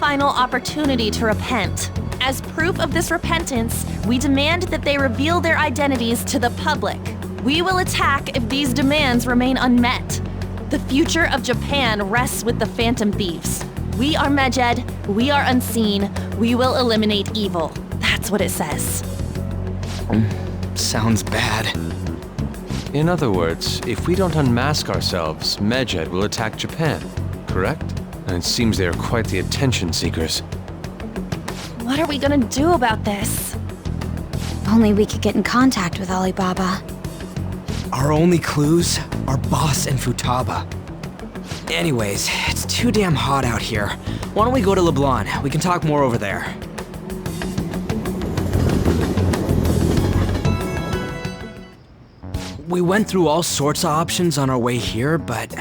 final opportunity to repent. As proof of this repentance, we demand that they reveal their identities to the public. We will attack if these demands remain unmet. The future of Japan rests with the Phantom Thieves. We are Medjed, we are unseen, we will eliminate evil. That's what it says. Sounds bad. In other words, if we don't unmask ourselves, Medjed will attack Japan, correct? And it seems they are quite the attention seekers. What are we gonna do about this? Only we could get in contact with Alibaba. Our only clues are Boss and Futaba. Anyways, it's too damn hot out here. Why don't we go to Leblanc? We can talk more over there. We went through all sorts of options on our way here, but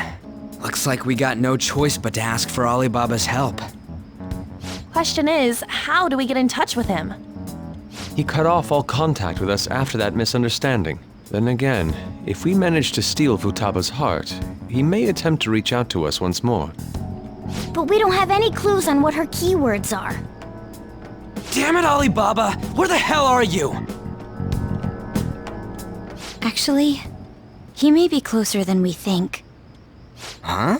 looks like we got no choice but to ask for Alibaba's help. Question is, how do we get in touch with him? He cut off all contact with us after that misunderstanding. Then again, if we manage to steal Futaba's heart, he may attempt to reach out to us once more. But we don't have any clues on what her keywords are. Damn it, Alibaba! Where the hell are you? Actually, he may be closer than we think. Huh?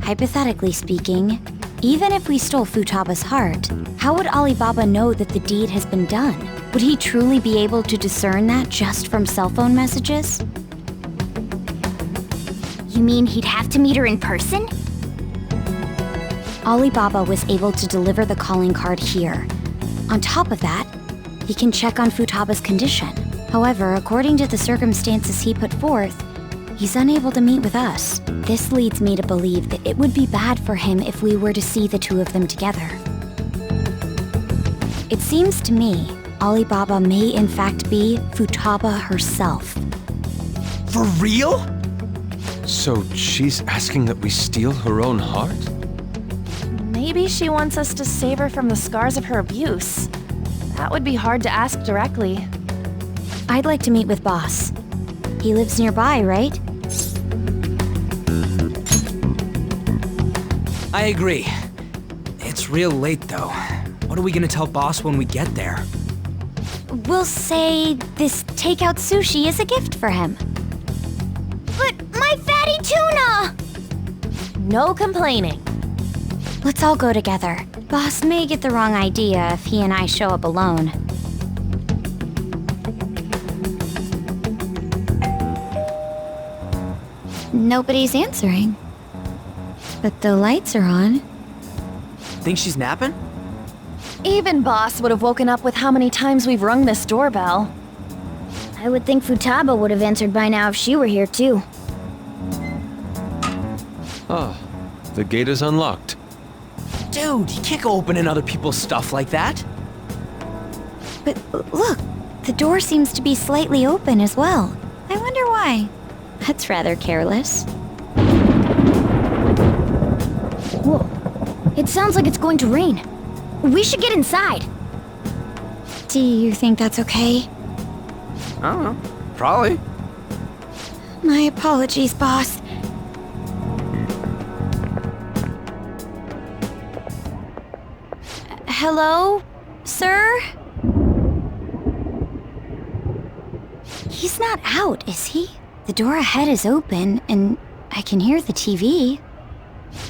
Hypothetically speaking, even if we stole Futaba's heart, how would Alibaba know that the deed has been done? Would he truly be able to discern that just from cell phone messages? You mean he'd have to meet her in person? Alibaba was able to deliver the calling card here. On top of that, he can check on Futaba's condition. However, according to the circumstances he put forth, he's unable to meet with us. This leads me to believe that it would be bad for him if we were to see the two of them together. It seems to me Alibaba may in fact be Futaba herself. For real? So she's asking that we steal her own heart? Maybe she wants us to save her from the scars of her abuse. That would be hard to ask directly. I'd like to meet with Boss. He lives nearby, right? I agree. It's real late though. What are we gonna tell Boss when we get there? We'll say this takeout sushi is a gift for him. But my fatty tuna! No complaining. Let's all go together. Boss may get the wrong idea if he and I show up alone. Nobody's answering. But the lights are on. Think she's napping? Even Boss would have woken up with how many times we've rung this doorbell. I would think Futaba would have answered by now if she were here too. Ah, the gate is unlocked. Dude, you can't go opening other people's stuff like that. But look, the door seems to be slightly open as well. I wonder why. That's rather careless. Whoa. It sounds like it's going to rain. We should get inside. Do you think that's okay? I don't know. Probably. My apologies, boss. Hello, sir? He's not out, is he? The door ahead is open, and I can hear the TV.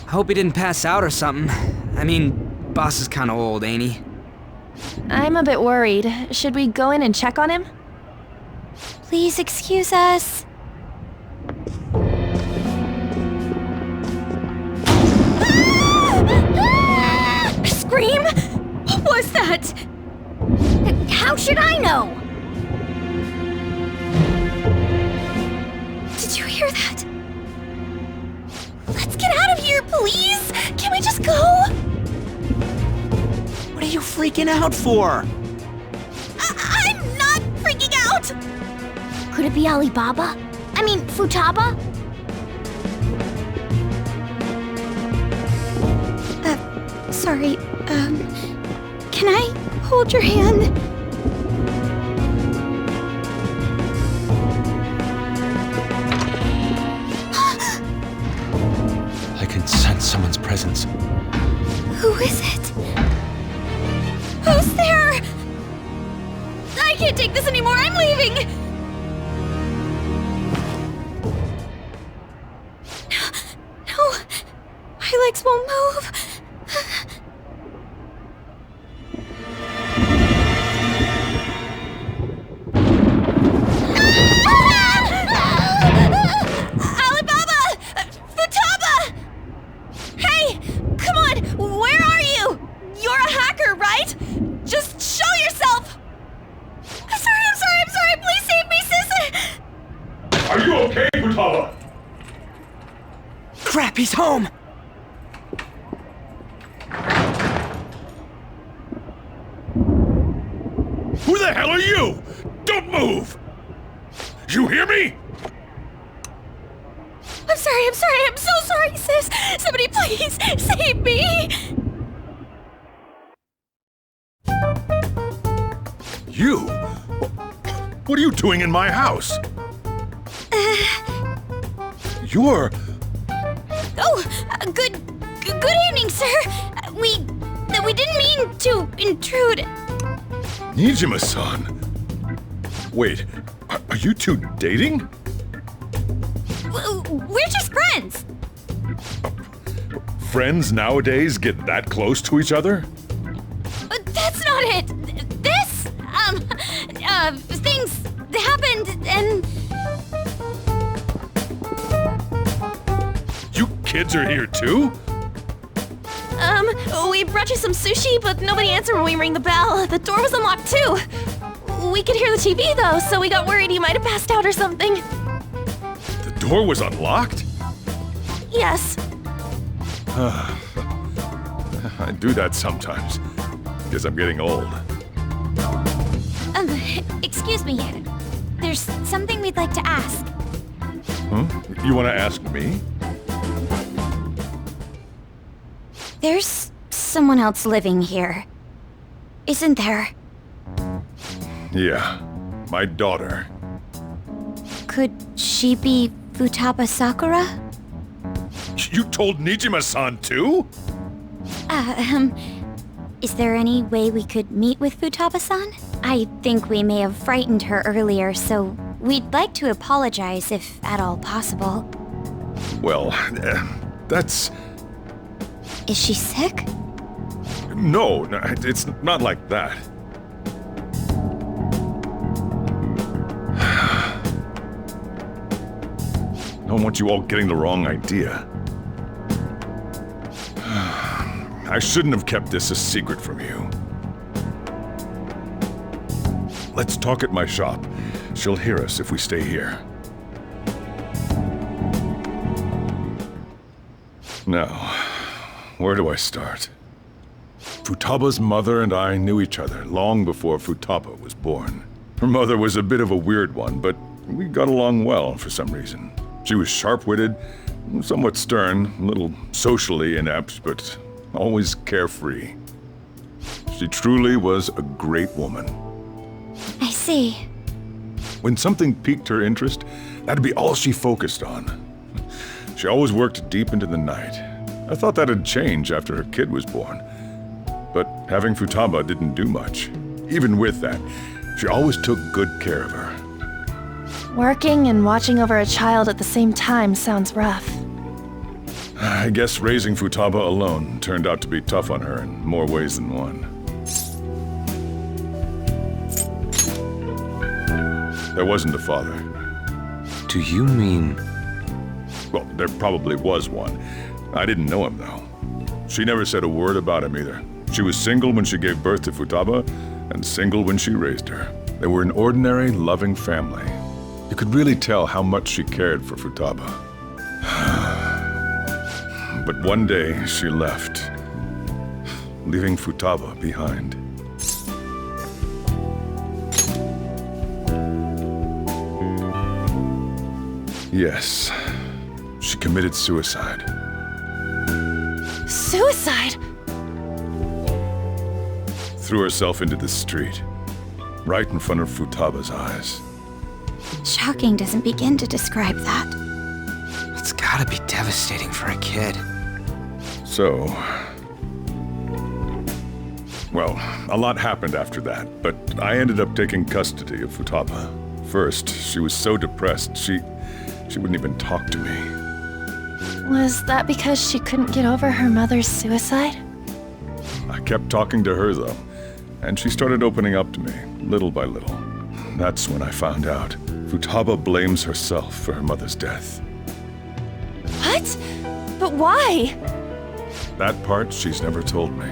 I hope he didn't pass out or something. I mean, Boss is kinda old, ain't he? I'm a bit worried. Should we go in and check on him? Please excuse us. Scream? What was that? How should I know? Did you hear that? Let's get out of here, please! Can we just go? What are you freaking out for? I'm not freaking out! Could it be Alibaba? I mean, Futaba? Sorry, can I hold your hand? I can sense someone's presence. Who is it? Who's there? I can't take this anymore. I'm leaving. No, my legs won't move. Crap, he's home! Who the hell are you? Don't move! You hear me? I'm so sorry, sis. Somebody please save me. You? What are you doing in my house? You're... Oh, good evening, sir. We didn't mean to intrude. Nijima-san. Wait, are you two dating? We're just friends. Friends nowadays get that close to each other? That's not it. This, things happened and... You kids are here too? We brought you some sushi, but nobody answered when we rang the bell. The door was unlocked too. We could hear the TV though, so we got worried you might have passed out or something. The door was unlocked? Yes. I do that sometimes. Guess I'm getting old. Excuse me. There's something we'd like to ask. Huh? You want to ask me? There's someone else living here, isn't there? Yeah, my daughter. Could she be Futaba Sakura? You told Nijima-san too? Is there any way we could meet with Futaba-san? I think we may have frightened her earlier, so we'd like to apologize if at all possible. Well, that's... Is she sick? No, it's not like that. I don't want you all getting the wrong idea. I shouldn't have kept this a secret from you. Let's talk at my shop. She'll hear us if we stay here. Now, where do I start? Futaba's mother and I knew each other long before Futaba was born. Her mother was a bit of a weird one, but we got along well for some reason. She was sharp-witted, somewhat stern, a little socially inept, but always carefree. She truly was a great woman. I see. When something piqued her interest, that'd be all she focused on. She always worked deep into the night. I thought that'd change after her kid was born. But having Futaba didn't do much. Even with that, she always took good care of her. Working and watching over a child at the same time sounds rough. I guess raising Futaba alone turned out to be tough on her in more ways than one. There wasn't a father. Do you mean... Well, there probably was one. I didn't know him, though. She never said a word about him either. She was single when she gave birth to Futaba, and single when she raised her. They were an ordinary, loving family. You could really tell how much she cared for Futaba. But one day, she left, leaving Futaba behind. Yes, she committed suicide. Suicide? Threw herself into the street, right in front of Futaba's eyes. Shocking doesn't begin to describe that. It's gotta be devastating for a kid. So... Well, a lot happened after that, but I ended up taking custody of Futaba. First, she was so depressed, she wouldn't even talk to me. Was that because she couldn't get over her mother's suicide? I kept talking to her, though, and she started opening up to me, little by little. That's when I found out. Futaba blames herself for her mother's death. What? But why? That part she's never told me.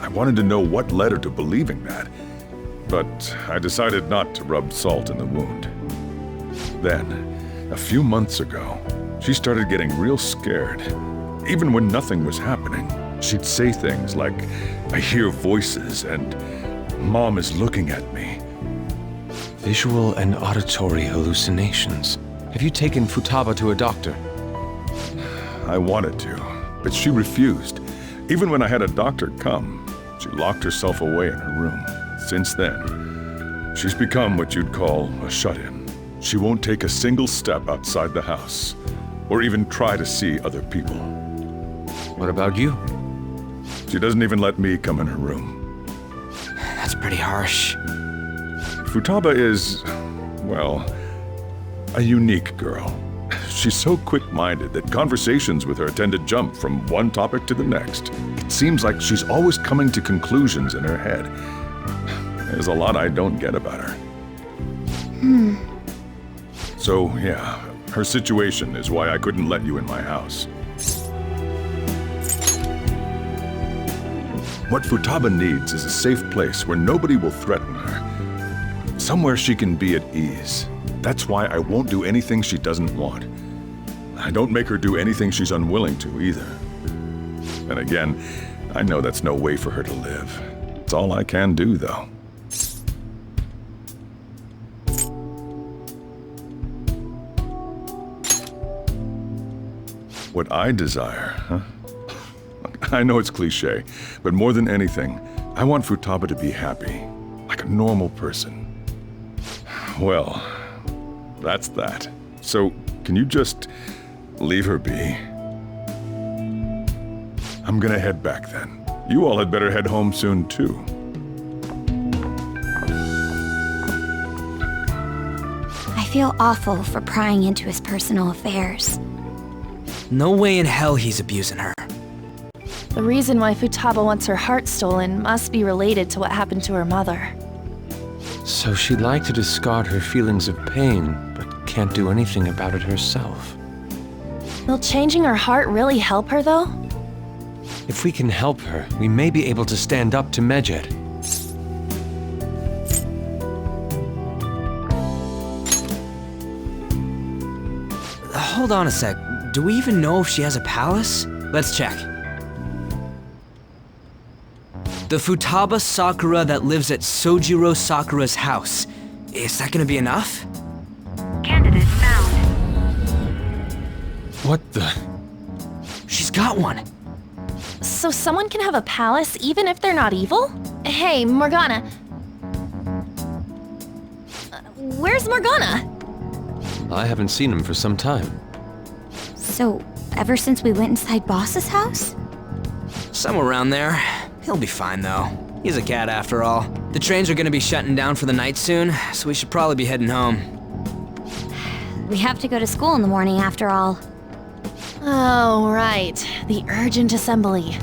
I wanted to know what led her to believing that, but I decided not to rub salt in the wound. Then, a few months ago, she started getting real scared. Even when nothing was happening, she'd say things like, "I hear voices," and "Mom is looking at me." Visual and auditory hallucinations. Have you taken Futaba to a doctor? I wanted to, but she refused. Even when I had a doctor come, she locked herself away in her room. Since then, she's become what you'd call a shut-in. She won't take a single step outside the house, or even try to see other people. What about you? She doesn't even let me come in her room. That's pretty harsh. Futaba is, well, a unique girl. She's so quick-minded that conversations with her tend to jump from one topic to the next. It seems like she's always coming to conclusions in her head. There's a lot I don't get about her. So, yeah, her situation is why I couldn't let you in my house. What Futaba needs is a safe place where nobody will threaten her. Somewhere she can be at ease. That's why I won't do anything she doesn't want. I don't make her do anything she's unwilling to, either. And again, I know that's no way for her to live. It's all I can do, though. What I desire, huh? I know it's cliché, but more than anything, I want Futaba to be happy, like a normal person. Well, that's that. So, can you just leave her be? I'm gonna head back then. You all had better head home soon, too. I feel awful for prying into his personal affairs. No way in hell he's abusing her. The reason why Futaba wants her heart stolen must be related to what happened to her mother. So she'd like to discard her feelings of pain, but can't do anything about it herself. Will changing her heart really help her, though? If we can help her, we may be able to stand up to Medjed. Hold on a sec. Do we even know if she has a palace? Let's check. The Futaba Sakura that lives at Sojiro Sakura's house. Is that gonna be enough? Candidate found. What the? She's got one. So someone can have a palace even if they're not evil? Hey, Morgana. Where's Morgana? I haven't seen him for some time. So, ever since we went inside Boss's house? Somewhere around there. He'll be fine, though. He's a cat, after all. The trains are gonna be shutting down for the night soon, so we should probably be heading home. We have to go to school in the morning after all. Oh, right. The urgent assembly.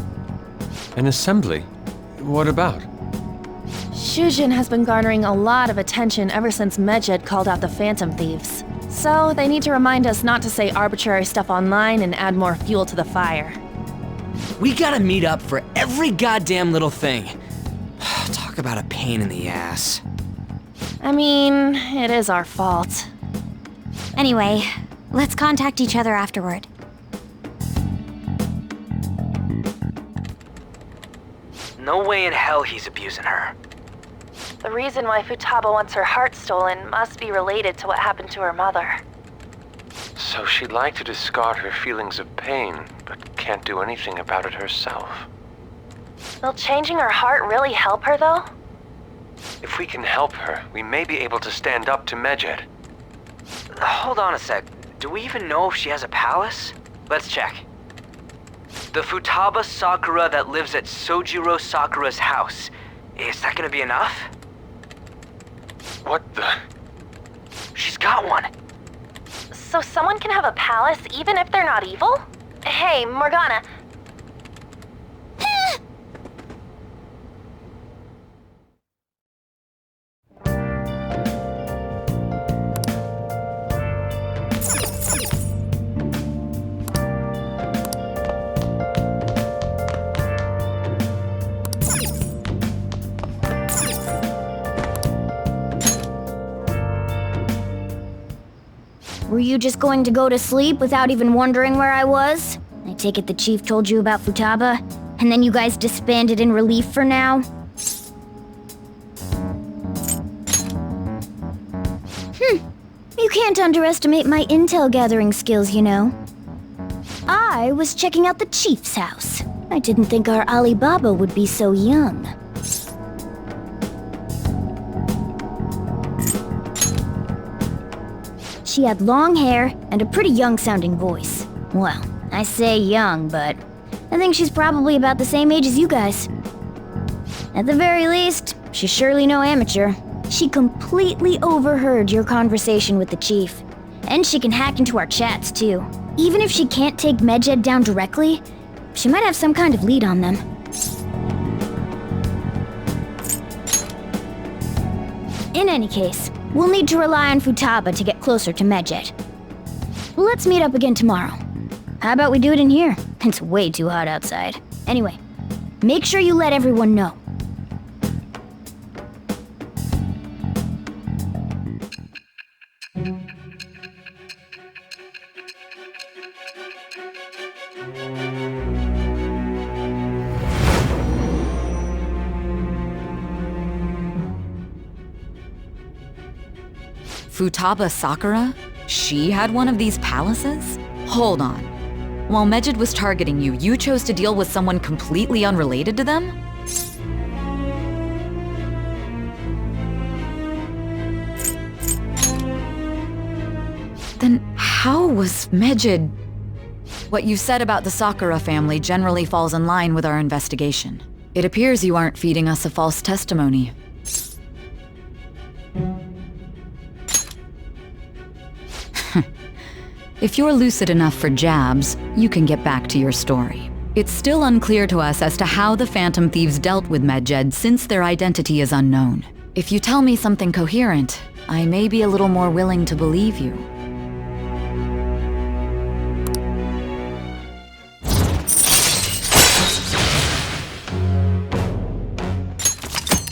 An assembly? What about? Shujin has been garnering a lot of attention ever since Medjed called out the Phantom Thieves. So they need to remind us not to say arbitrary stuff online and add more fuel to the fire. We gotta meet up for every goddamn little thing. Talk about a pain in the ass. I mean, it is our fault. Anyway, let's contact each other afterward. No way in hell he's abusing her. The reason why Futaba wants her heart stolen must be related to what happened to her mother. So she'd like to discard her feelings of pain, but can't do anything about it herself. Will changing her heart really help her, though? If we can help her, we may be able to stand up to Medjed. Hold on a sec. Do we even know if she has a palace? Let's check. The Futaba Sakura that lives at Sojiro Sakura's house. Is that gonna be enough? What the? She's got one. So someone can have a palace even if they're not evil? Hey, Morgana. Were you just going to go to sleep without even wondering where I was? I take it the chief told you about Futaba, and then you guys disbanded in relief for now? You can't underestimate my intel gathering skills, you know. I was checking out the chief's house. I didn't think our Alibaba would be so young. She had long hair and a pretty young-sounding voice. Well, I say young, but I think she's probably about the same age as you guys. At the very least, she's surely no amateur. She completely overheard your conversation with the chief. And she can hack into our chats, too. Even if she can't take Medjed down directly, she might have some kind of lead on them. In any case, we'll need to rely on Futaba to get closer to Medjed. Let's meet up again tomorrow. How about we do it in here? It's way too hot outside. Anyway, make sure you let everyone know. Futaba Sakura? She had one of these palaces? Hold on. While Medjed was targeting you, you chose to deal with someone completely unrelated to them? Then how was Medjed... What you said about the Sakura family generally falls in line with our investigation. It appears you aren't feeding us a false testimony. If you're lucid enough for jabs, you can get back to your story. It's still unclear to us as to how the Phantom Thieves dealt with Medjed since their identity is unknown. If you tell me something coherent, I may be a little more willing to believe you.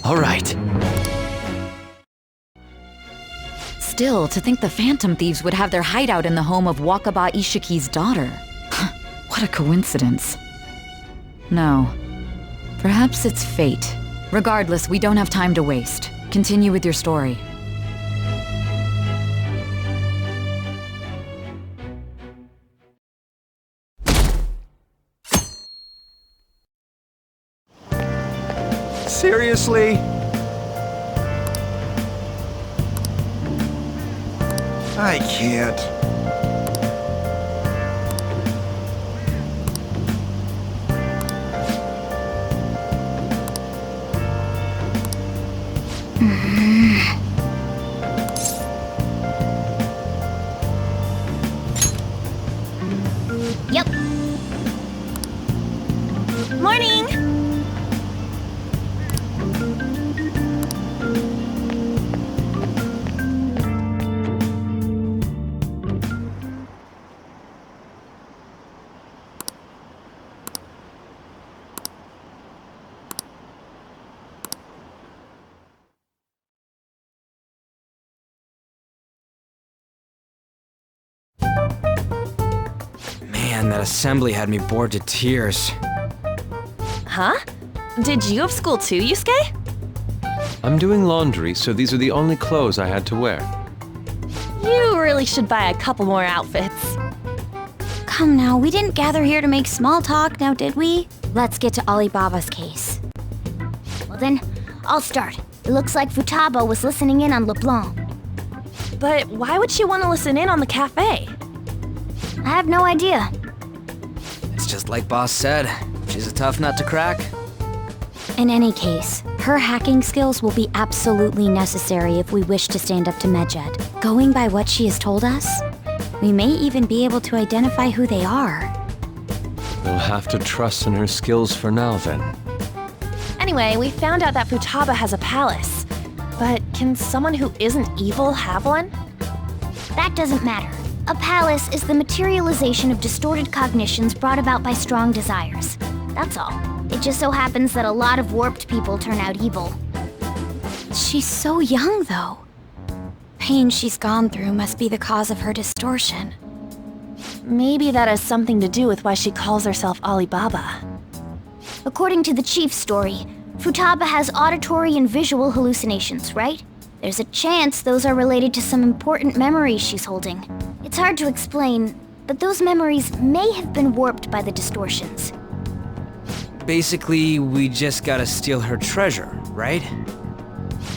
All right. Still, to think the Phantom Thieves would have their hideout in the home of Wakaba Ishiki's daughter. What a coincidence. No. Perhaps it's fate. Regardless, we don't have time to waste. Continue with your story. Seriously? I can't. Yep. Morning! Man, that assembly had me bored to tears. Huh? Did you have school too, Yusuke? I'm doing laundry, so these are the only clothes I had to wear. You really should buy a couple more outfits. Come now, we didn't gather here to make small talk, now did we? Let's get to Alibaba's case. Well then, I'll start. It looks like Futaba was listening in on LeBlanc. But why would she want to listen in on the cafe? I have no idea. It's just like Boss said, she's a tough nut to crack. In any case, her hacking skills will be absolutely necessary if we wish to stand up to Medjed. Going by what she has told us, we may even be able to identify who they are. We'll have to trust in her skills for now, then. Anyway, we found out that Futaba has a palace. But can someone who isn't evil have one? That doesn't matter. A palace is the materialization of distorted cognitions brought about by strong desires. That's all. It just so happens that a lot of warped people turn out evil. She's so young, though. Pain she's gone through must be the cause of her distortion. Maybe that has something to do with why she calls herself Alibaba. According to the chief's story, Futaba has auditory and visual hallucinations, right? There's a chance those are related to some important memories she's holding. It's hard to explain, but those memories may have been warped by the distortions. Basically, we just gotta steal her treasure, right?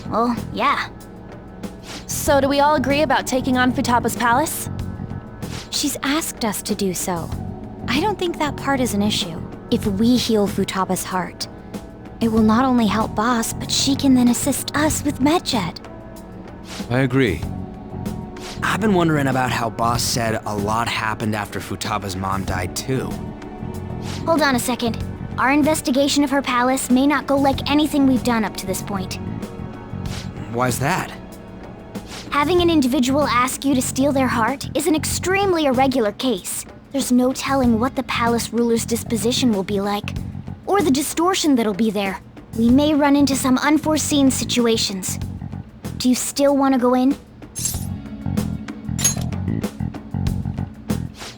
Well, yeah. So do we all agree about taking on Futaba's palace? She's asked us to do so. I don't think that part is an issue. If we heal Futaba's heart, it will not only help Boss, but she can then assist us with Medjed. I agree. I've been wondering about how Boss said a lot happened after Futaba's mom died too. Hold on a second. Our investigation of her palace may not go like anything we've done up to this point. Why's that? Having an individual ask you to steal their heart is an extremely irregular case. There's no telling what the palace ruler's disposition will be like, or the distortion that'll be there. We may run into some unforeseen situations. Do you still want to go in?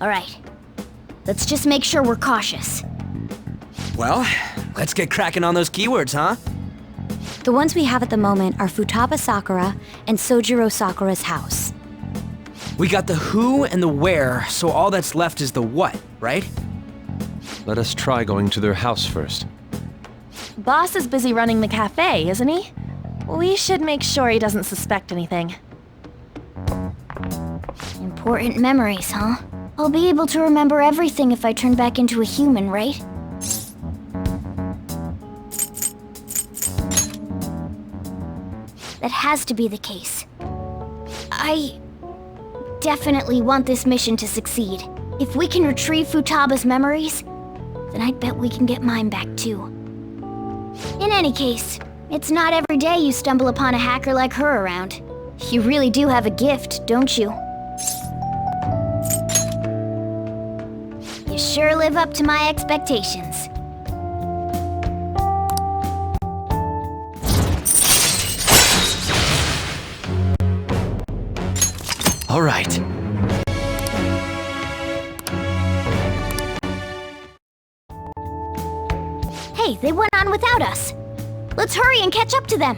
Alright. Let's just make sure we're cautious. Well, let's get cracking on those keywords, huh? The ones we have at the moment are Futaba Sakura and Sojiro Sakura's house. We got the who and the where, so all that's left is the what, right? Let us try going to their house first. Boss is busy running the cafe, isn't he? We should make sure he doesn't suspect anything. Important memories, huh? I'll be able to remember everything if I turn back into a human, right? That has to be the case. I definitely want this mission to succeed. If we can retrieve Futaba's memories, then I'd bet we can get mine back too. In any case, it's not every day you stumble upon a hacker like her around. You really do have a gift, don't you? You sure live up to my expectations. All right. Hey, they went on without us. Let's hurry and catch up to them.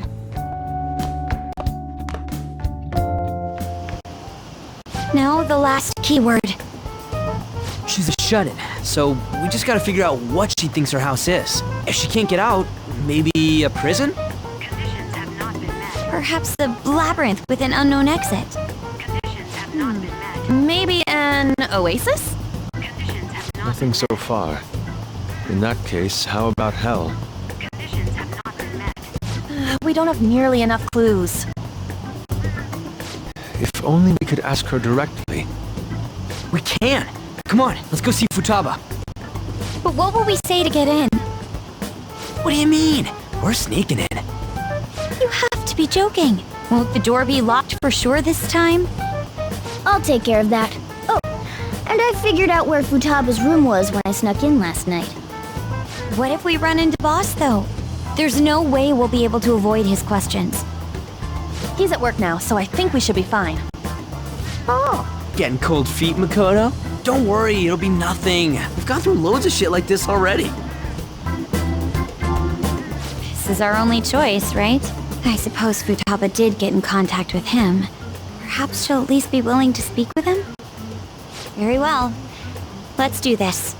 Now the last keyword. She's a shut-in, so we just gotta figure out what she thinks her house is. If she can't get out, maybe a prison? Conditions have not been met. Perhaps the labyrinth with an unknown exit. Conditions have not been met. Maybe an oasis? Conditions have not Nothing so far. In that case, how about hell? Conditions have not been met. We don't have nearly enough clues. If only we could ask her directly. We can! Come on, let's go see Futaba. But what will we say to get in? What do you mean? We're sneaking in. You have to be joking. Won't the door be locked for sure this time? I'll take care of that. Oh, and I figured out where Futaba's room was when I snuck in last night. What if we run into Boss, though? There's no way we'll be able to avoid his questions. He's at work now, so I think we should be fine. Oh, Getting cold feet, Makoto? Don't worry, it'll be nothing. We've gone through loads of shit like this already. This is our only choice, right? I suppose Futaba did get in contact with him. Perhaps she'll at least be willing to speak with him? Very well. Let's do this.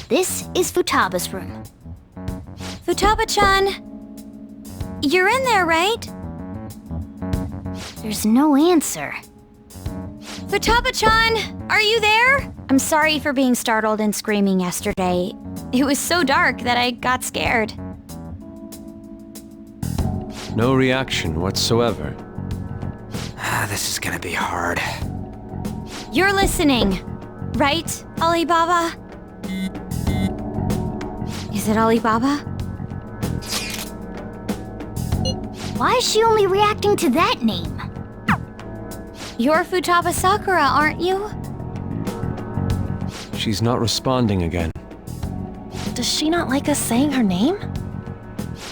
this is Futaba's room. Futaba-chan! You're in there, right? There's no answer. Futaba-chan, are you there? I'm sorry for being startled and screaming yesterday. It was so dark that I got scared. No reaction whatsoever. This is gonna be hard. You're listening, right, Alibaba? Is it Alibaba? Why is she only reacting to that name? You're Futaba Sakura, aren't you? She's not responding again. Does she not like us saying her name?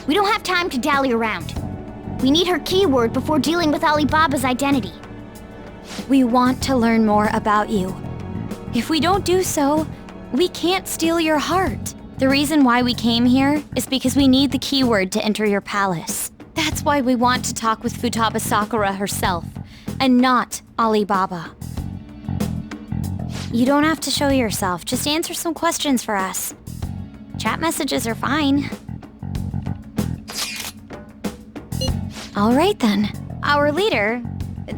We don't have time to dally around. We need her keyword before dealing with Alibaba's identity. We want to learn more about you. If we don't do so, we can't steal your heart. The reason why we came here is because we need the keyword to enter your palace. That's why we want to talk with Futaba Sakura herself, and not Alibaba. You don't have to show yourself, just answer some questions for us. Chat messages are fine. All right then. Our leader,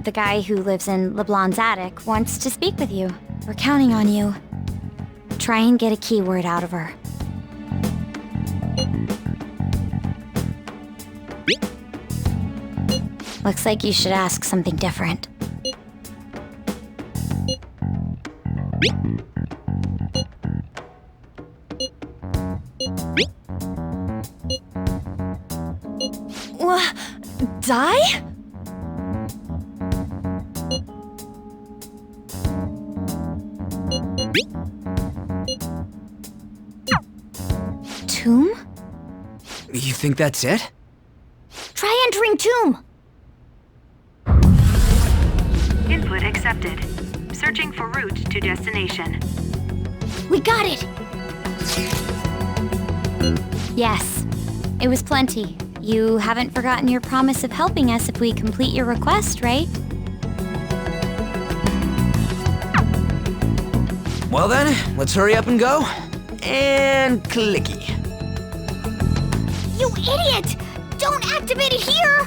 the guy who lives in LeBlanc's attic, wants to speak with you. We're counting on you. Try and get a keyword out of her. Looks like you should ask something different. Die? Tomb? You think that's it? Try entering tomb! Input accepted. Searching for route to destination. We got it! Yes. It was plenty. You haven't forgotten your promise of helping us if we complete your request, right? Well then, let's hurry up and go. And clicky. You idiot! Don't activate it here!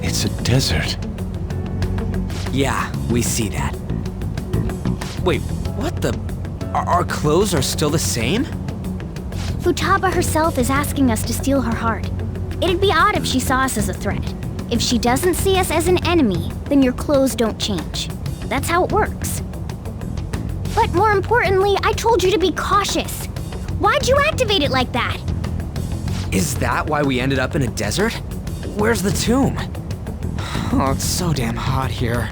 It's a desert. Yeah, we see that. Wait, what the? Our clothes are still the same? Futaba herself is asking us to steal her heart. It'd be odd if she saw us as a threat. If she doesn't see us as an enemy, then your clothes don't change. That's how it works. But more importantly, I told you to be cautious. Why'd you activate it like that? Is that why we ended up in a desert? Where's the tomb? Oh, it's so damn hot here.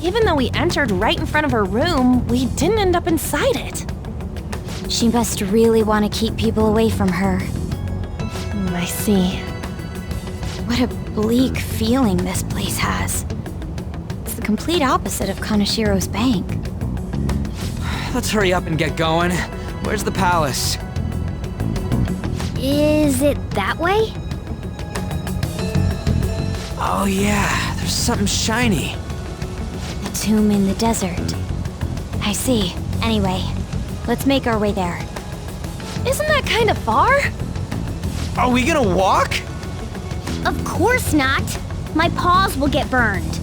Even though we entered right in front of her room, we didn't end up inside it. She must really want to keep people away from her. I see. What a bleak feeling this place has. It's the complete opposite of Kanashiro's bank. Let's hurry up and get going. Where's the palace? Is it that way? Oh yeah, there's something shiny. A tomb in the desert. I see. Anyway, let's make our way there. Isn't that kind of far? Are we gonna walk? Of course not. My paws will get burned.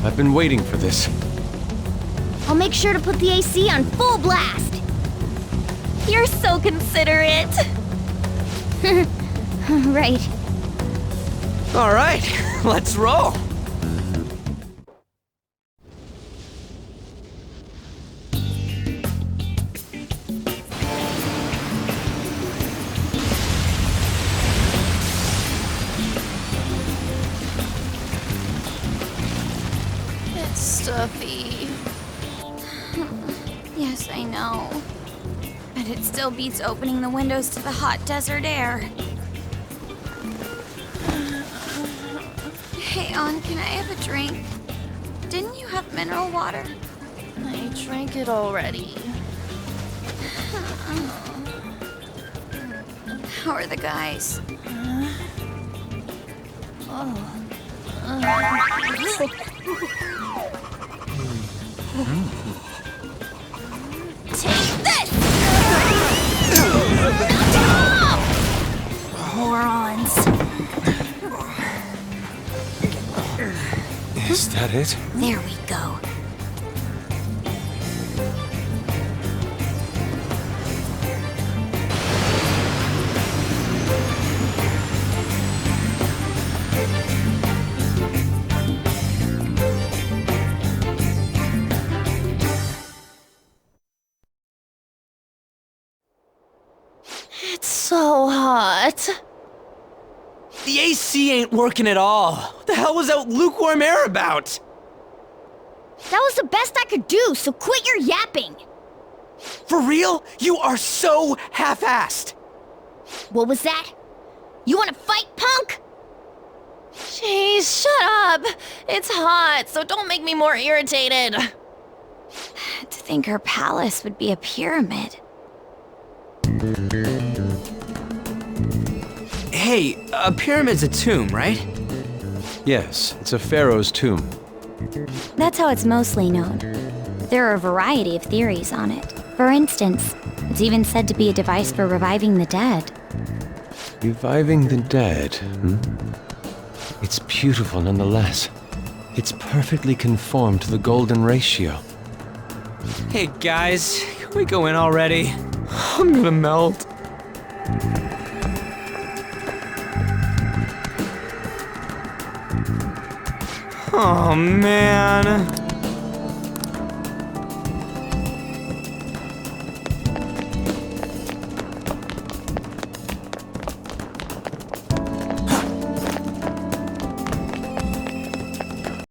I've been waiting for this. I'll make sure to put the AC on full blast. You're so considerate. Right. All right, let's roll. It's stuffy. Yes, I know. But it still beats opening the windows to the hot desert air. Hey, On, can I have a drink? Didn't you have mineral water? I drank it already. How are the guys? Take this! Morons. Is that it? There we go. It's so hot. The AC ain't working at all. What the hell was that lukewarm air about? That was the best I could do, so quit your yapping. For real? You are so half-assed. What was that? You wanna fight, punk? Jeez, shut up. It's hot, so don't make me more irritated. To think her palace would be a pyramid. Hey, a pyramid's a tomb, right? Yes, it's a pharaoh's tomb. That's how it's mostly known. There are a variety of theories on it. For instance, it's even said to be a device for reviving the dead. Reviving the dead, It's beautiful nonetheless. It's perfectly conformed to the golden ratio. Hey guys, can we go in already? I'm gonna melt. Oh man.